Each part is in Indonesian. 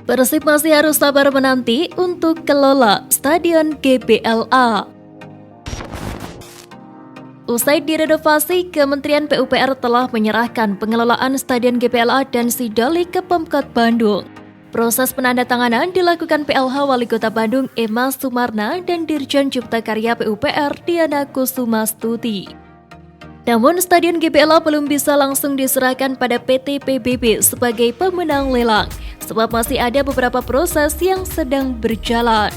Persib masih harus sabar menanti untuk kelola Stadion GBLA. Usai direnovasi, Kementerian PUPR telah menyerahkan pengelolaan Stadion GBLA dan Sidoli ke Pemkot Bandung. Proses penandatanganan dilakukan PLH Wali Kota Bandung Emma Sumarna dan Dirjen Cipta Karya PUPR Diana Kusumastuti. Namun Stadion GBLA belum bisa langsung diserahkan pada PT PBB sebagai pemenang lelang, sebab masih ada beberapa proses yang sedang berjalan.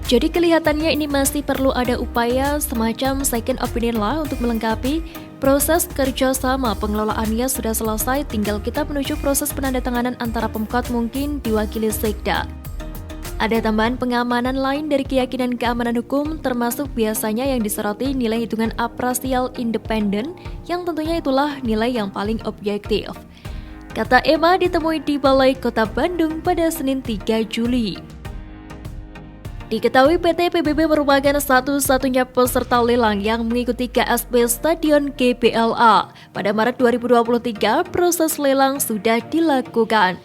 Jadi kelihatannya ini masih perlu ada upaya semacam second opinion lah untuk melengkapi. Proses kerjasama pengelolaannya sudah selesai, tinggal kita menuju proses penandatanganan antara Pemkot mungkin diwakili Sekda. Ada tambahan pengamanan lain dari keyakinan keamanan hukum, termasuk biasanya yang disoroti nilai hitungan apresial independen, yang tentunya itulah nilai yang paling objektif. Kata Emma ditemui di Balai Kota Bandung pada Senin 3 Juli. Diketahui PT PBB merupakan satu-satunya peserta lelang yang mengikuti KSP Stadion GBLA. Pada Maret 2023, proses lelang sudah dilakukan.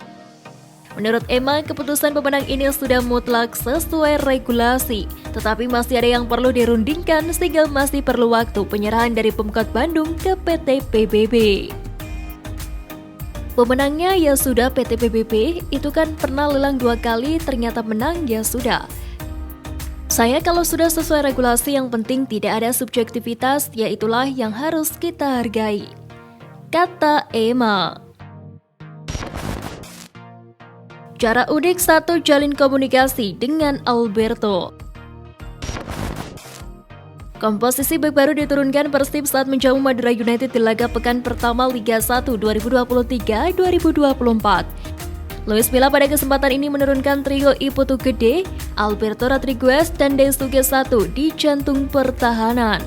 Menurut Emma, keputusan pemenang ini sudah mutlak sesuai regulasi, tetapi masih ada yang perlu dirundingkan sehingga masih perlu waktu penyerahan dari Pemkot Bandung ke PT PBB. Pemenangnya ya sudah PT PBB, itu kan pernah lelang 2 kali, ternyata menang ya sudah. Saya kalau sudah sesuai regulasi yang penting tidak ada subjektivitas, yaitulah yang harus kita hargai, kata Emma. Cara unik satu jalin komunikasi dengan Alberto. Komposisi bek baru diturunkan Persib saat menjamu Madura United di laga pekan pertama Liga 1 2023-2024. Luis Milla pada kesempatan ini menurunkan trio Iputu Gede, Alberto Rodriguez, dan Daisuke Sato di jantung pertahanan.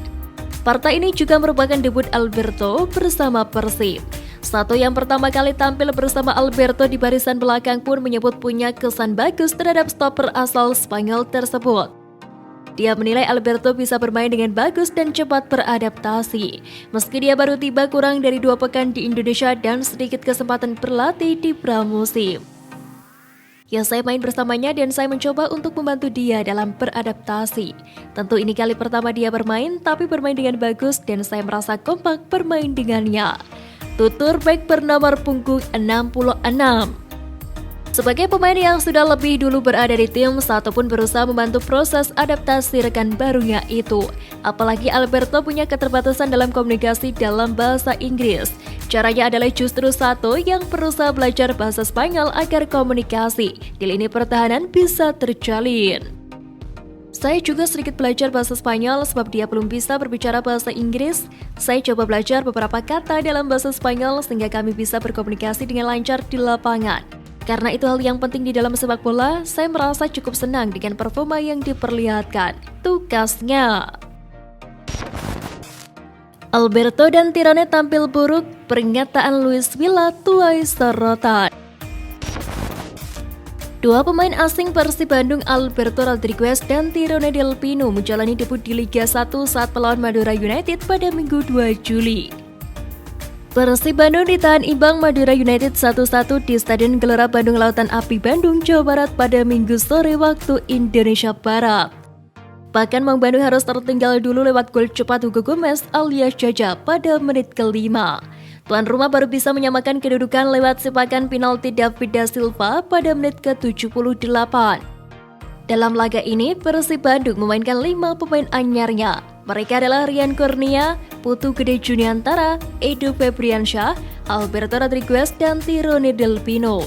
Partai ini juga merupakan debut Alberto bersama Persib. Sato yang pertama kali tampil bersama Alberto di barisan belakang pun menyebut punya kesan bagus terhadap stopper asal Spanyol tersebut. Dia menilai Alberto bisa bermain dengan bagus dan cepat beradaptasi. Meski dia baru tiba kurang dari 2 pekan di Indonesia dan sedikit kesempatan berlatih di pramusim. Ya, saya main bersamanya dan saya mencoba untuk membantu dia dalam beradaptasi. Tentu ini kali pertama dia bermain, tapi bermain dengan bagus dan saya merasa kompak bermain dengannya. Tutur bek bernomor punggung 66. Sebagai pemain yang sudah lebih dulu berada di tim, Sato pun berusaha membantu proses adaptasi rekan barunya itu. Apalagi Alberto punya keterbatasan dalam komunikasi dalam bahasa Inggris. Caranya adalah justru Sato yang berusaha belajar bahasa Spanyol agar komunikasi di lini pertahanan bisa terjalin. Saya juga sedikit belajar bahasa Spanyol sebab dia belum bisa berbicara bahasa Inggris. Saya coba belajar beberapa kata dalam bahasa Spanyol sehingga kami bisa berkomunikasi dengan lancar di lapangan. Karena itu hal yang penting di dalam sepak bola, saya merasa cukup senang dengan performa yang diperlihatkan, tukasnya. Alberto dan Tirone tampil buruk, pernyataan Luis Milla tuai sorotan. Dua pemain asing Persib Bandung, Alberto Rodriguez dan Tirone Del Pino, menjalani debut di Liga 1 saat melawan Madura United pada Minggu 2 Juli. Persib Bandung ditahan imbang Madura United 1-1 di Stadion Gelora Bandung Lautan Api Bandung, Jawa Barat pada Minggu sore waktu Indonesia Barat. Bahkan Mang Bandung harus tertinggal dulu lewat gol cepat Hugo Gomez alias Jaja pada menit ke-5. Tuan rumah baru bisa menyamakan kedudukan lewat sepakan penalti David da Silva pada menit ke-78. Dalam laga ini, Persib Bandung memainkan 5 pemain anyarnya. Mereka adalah Rian Kurnia, Putu Gede Juniantara, Edo Febriansyah, Alberto Rodriguez, dan Tirone Del Pino.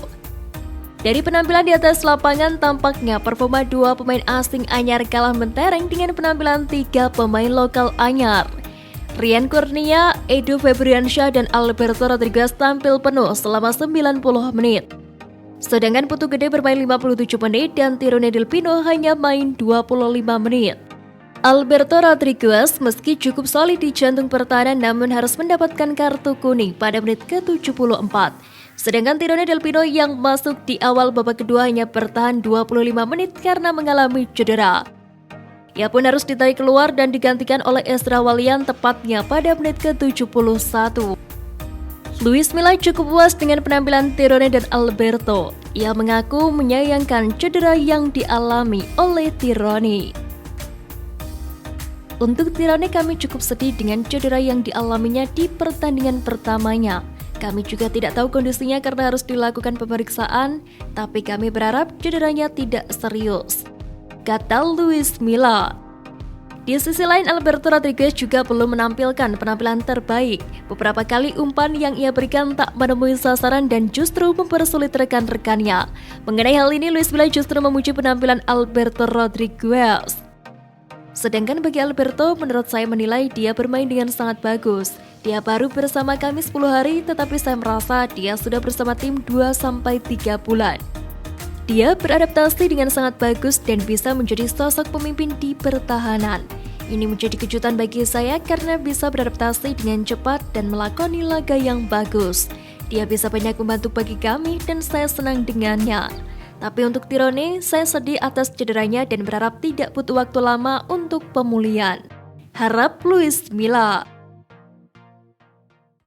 Dari penampilan di atas lapangan, tampaknya performa 2 pemain asing anyar kalah mentereng dengan penampilan 3 pemain lokal anyar. Rian Kurnia, Edo Febriansyah, dan Alberto Rodriguez tampil penuh selama 90 menit. Sedangkan Putu Gede bermain 57 menit dan Tirone Del Pino hanya main 25 menit. Alberto Rodriguez meski cukup solid di jantung pertahanan namun harus mendapatkan kartu kuning pada menit ke-74. Sedangkan Tirone Del Pino yang masuk di awal babak kedua hanya bertahan 25 menit karena mengalami cedera. Ia pun harus ditarik keluar dan digantikan oleh Ezra Walian tepatnya pada menit ke-71. Luis Milla cukup puas dengan penampilan Tirone dan Alberto. Ia mengaku menyayangkan cedera yang dialami oleh Tirone. Untuk Tirone, kami cukup sedih dengan cedera yang dialaminya di pertandingan pertamanya. Kami juga tidak tahu kondisinya karena harus dilakukan pemeriksaan, tapi kami berharap cederanya tidak serius, kata Luis Milla. Di sisi lain, Alberto Rodriguez juga belum menampilkan penampilan terbaik. Beberapa kali umpan yang ia berikan tak menemui sasaran dan justru mempersulit rekan-rekannya. Mengenai hal ini, Luis Milla justru memuji penampilan Alberto Rodriguez. Sedangkan bagi Alberto, menurut saya menilai dia bermain dengan sangat bagus. Dia baru bersama kami 10 hari, tetapi saya merasa dia sudah bersama tim 2-3 bulan. Dia beradaptasi dengan sangat bagus dan bisa menjadi sosok pemimpin di pertahanan. Ini menjadi kejutan bagi saya karena bisa beradaptasi dengan cepat dan melakoni laga yang bagus. Dia bisa banyak membantu bagi kami dan saya senang dengannya. Tapi untuk Tirone, saya sedih atas cederanya dan berharap tidak butuh waktu lama untuk pemulihan, harap Luis Milla.